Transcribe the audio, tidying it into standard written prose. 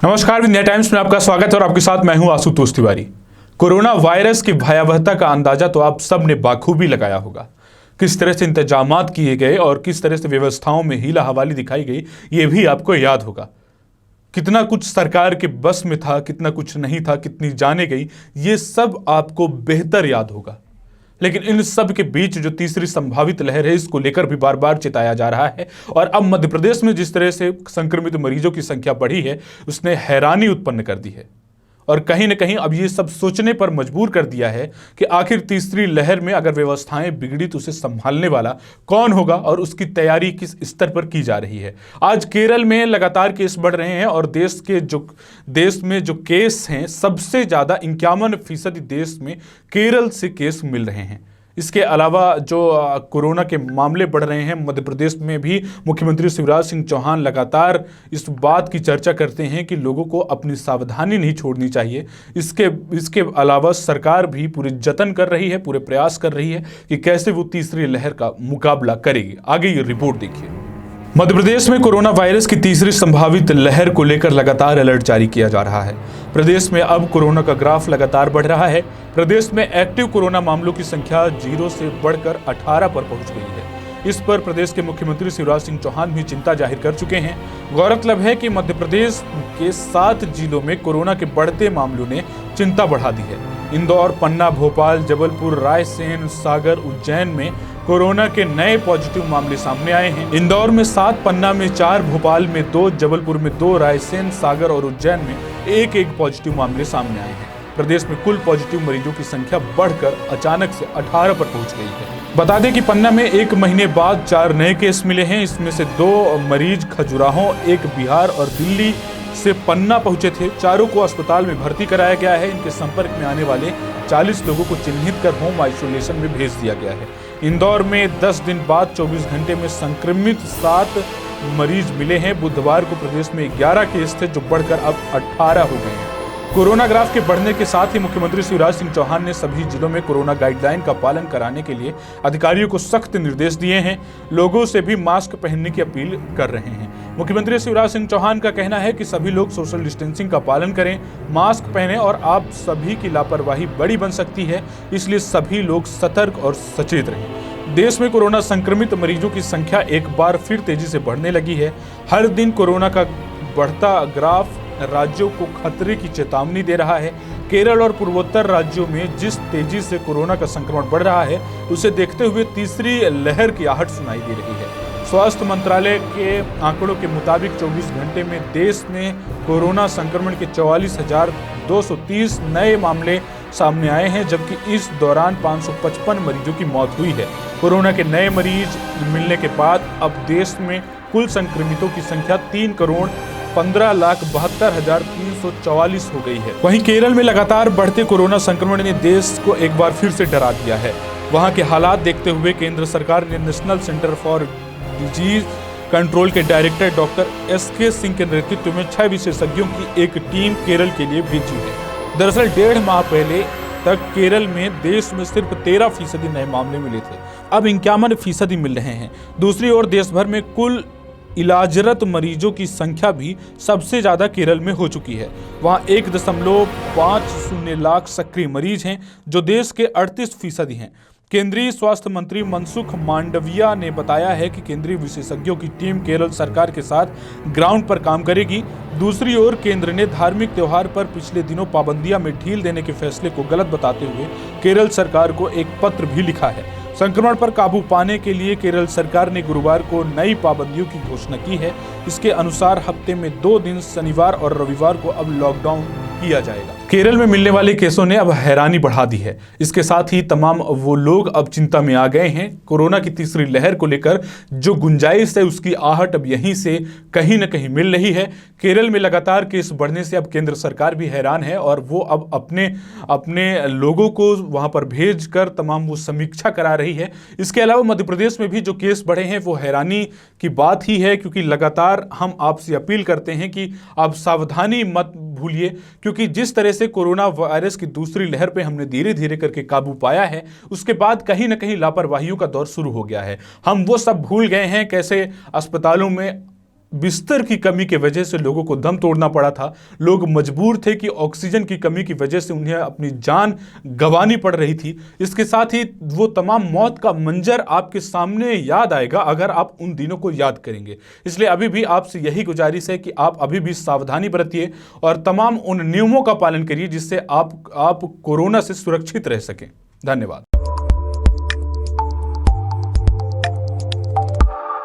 नमस्कार, India times में आपका स्वागत है और आपके साथ मैं हूं आशुतोष तिवारी। कोरोना वायरस की भयावहता का अंदाजा तो आप सब ने बाखूबी लगाया होगा। किस तरह से इंतजामात किए गए और किस तरह से व्यवस्थाओं में हीला हवाली दिखाई गई, ये भी आपको याद होगा। कितना कुछ सरकार के बस में था, कितना कुछ नहीं था, कितनी जाने गई, ये सब आपको बेहतर याद होगा। लेकिन इन सब के बीच जो तीसरी संभावित लहर है, इसको लेकर भी बार बार चेताया जा रहा है। और अब मध्य प्रदेश में जिस तरह से संक्रमित मरीजों की संख्या बढ़ी है, उसने हैरानी उत्पन्न कर दी है और कहीं ना कहीं अब ये सब सोचने पर मजबूर कर दिया है कि आखिर तीसरी लहर में अगर व्यवस्थाएं बिगड़ी तो उसे संभालने वाला कौन होगा और उसकी तैयारी किस स्तर पर की जा रही है। आज केरल में लगातार केस बढ़ रहे हैं और देश में जो केस हैं, सबसे ज्यादा 51% देश में केरल से केस मिल रहे हैं। इसके अलावा जो कोरोना के मामले बढ़ रहे हैं, मध्य प्रदेश में भी मुख्यमंत्री शिवराज सिंह चौहान लगातार इस बात की चर्चा करते हैं कि लोगों को अपनी सावधानी नहीं छोड़नी चाहिए। इसके अलावा सरकार भी पूरे जतन कर रही है, पूरे प्रयास कर रही है कि कैसे वो तीसरी लहर का मुकाबला करेगी। आगे ये रिपोर्ट देखिए। मध्य प्रदेश में कोरोना वायरस की तीसरी संभावित लहर को लेकर लगातार अलर्ट जारी किया जा रहा है। प्रदेश में अब कोरोना का ग्राफ लगातार बढ़ रहा है। प्रदेश में एक्टिव कोरोना मामलों की संख्या 0 से बढ़कर 18 पर पहुंच गई है। इस पर प्रदेश के मुख्यमंत्री शिवराज सिंह चौहान भी चिंता जाहिर कर चुके हैं। गौरतलब है कि मध्य प्रदेश के 7 जिलों में कोरोना के बढ़ते मामलों ने चिंता बढ़ा दी है। इंदौर, पन्ना, भोपाल, जबलपुर, रायसेन, सागर, उज्जैन में कोरोना के नए पॉजिटिव मामले सामने आए हैं। इंदौर में 7, पन्ना में 4, भोपाल में 2, जबलपुर में 2, रायसेन, सागर और उज्जैन में एक पॉजिटिव मामले सामने आए हैं। प्रदेश में कुल पॉजिटिव मरीजों की संख्या बढ़कर अचानक से 18 पर पहुंच गई है। बता दें कि पन्ना में 1 महीने बाद 4 नए केस मिले हैं। इसमें से 2 मरीज खजुराहो, 1 बिहार और दिल्ली से पन्ना पहुंचे थे। चारों को अस्पताल में भर्ती कराया गया है। इनके संपर्क में आने वाले 40 लोगों को चिन्हित कर होम आइसोलेशन में भेज दिया गया है। इंदौर में 10 दिन बाद 24 घंटे में संक्रमित 7 मरीज मिले हैं। बुधवार को प्रदेश में 11 केस थे, जो बढ़कर अब 18 हो गए हैं। कोरोना ग्राफ के बढ़ने के साथ ही मुख्यमंत्री शिवराज सिंह चौहान ने सभी जिलों में कोरोना गाइडलाइन का पालन कराने के लिए अधिकारियों को सख्त निर्देश दिए हैं। लोगों से भी मास्क पहनने की अपील कर रहे हैं। मुख्यमंत्री शिवराज सिंह चौहान का कहना है कि सभी लोग सोशल डिस्टेंसिंग का पालन करें, मास्क पहनें और आप सभी की लापरवाही बड़ी बन सकती है, इसलिए सभी लोग सतर्क और सचेत रहें। देश में कोरोना संक्रमित मरीजों की संख्या एक बार फिर तेजी से बढ़ने लगी है। हर दिन कोरोना का बढ़ता ग्राफ राज्यों को खतरे की चेतावनी दे रहा है। केरल और पूर्वोत्तर राज्यों में जिस तेजी से कोरोना का संक्रमण बढ़ रहा है, उसे देखते हुए तीसरी लहर की आहट सुनाई दे रही है। स्वास्थ्य मंत्रालय के आंकड़ों के मुताबिक 24 घंटे में देश में कोरोना संक्रमण के 44,230 नए मामले सामने आए हैं, जबकि इस दौरान 555 मरीजों की मौत हुई है। कोरोना के नए मरीज मिलने के बाद अब देश में कुल संक्रमितों की संख्या 3,15,72,344 हो गई है। वहीं केरल में लगातार बढ़ते कोरोना संक्रमण ने देश को एक बार फिर से डरा दिया है। वहां के हालात देखते हुए केंद्र सरकार ने national centre for disease control के डायरेक्टर डॉक्टर SK सिंह के नेतृत्व में 6 विशेषज्ञों की एक टीम केरल के लिए भेजी है। दरअसल 1.5 माह पहले तक केरल में देश में सिर्फ 13% नए मामले मिले थे, अब 51% मिल रहे हैं। दूसरी ओर देश भर में कुल इलाजरत मरीजों की संख्या भी सबसे ज्यादा केरल में हो चुकी है। वहां 1.50 लाख सक्रिय मरीज हैं, जो देश के 38% हैं। केंद्रीय स्वास्थ्य मंत्री मनसुख मांडविया ने बताया है कि केंद्रीय विशेषज्ञों की टीम केरल सरकार के साथ ग्राउंड पर काम करेगी। दूसरी ओर केंद्र ने धार्मिक त्योहार पर पिछले दिनों पाबंदियां में ढील देने के फैसले को गलत बताते हुए केरल सरकार को एक पत्र भी लिखा है। संक्रमण पर काबू पाने के लिए केरल सरकार ने गुरुवार को नई पाबंदियों की घोषणा की है। इसके अनुसार हफ्ते में 2 दिन शनिवार और रविवार को अब लॉकडाउन किया जाएगा। केरल में मिलने वाले केसों ने अब हैरानी बढ़ा दी है। इसके साथ ही तमाम वो लोग अब चिंता में आ गए हैं। कोरोना की तीसरी लहर को लेकर जो गुंजाइश है, उसकी आहट अब यहीं से कहीं न कहीं मिल रही है। केरल में लगातार केस बढ़ने से अब केंद्र सरकार भी हैरान है और वो अब अपने लोगों को वहां पर भेज कर तमाम वो समीक्षा करा रही है। इसके अलावा मध्य प्रदेश में भी जो केस बढ़े हैं, वो हैरानी की बात ही है, क्योंकि लगातार हम आपसे अपील करते हैं कि आप सावधानी मत भूलिए, क्योंकि जिस तरह से कोरोना वायरस की दूसरी लहर पे हमने धीरे धीरे करके काबू पाया है, उसके बाद कहीं ना कहीं लापरवाहियों का दौर शुरू हो गया है। हम वो सब भूल गए हैं, कैसे अस्पतालों में बिस्तर की कमी की वजह से लोगों को दम तोड़ना पड़ा था। लोग मजबूर थे कि ऑक्सीजन की कमी की वजह से उन्हें अपनी जान गंवानी पड़ रही थी। इसके साथ ही वो तमाम मौत का मंजर आपके सामने याद आएगा अगर आप उन दिनों को याद करेंगे। इसलिए अभी भी आपसे यही गुजारिश है कि आप अभी भी सावधानी बरतिए और तमाम उन नियमों का पालन करिए जिससे आप कोरोना से सुरक्षित रह सकें। धन्यवाद।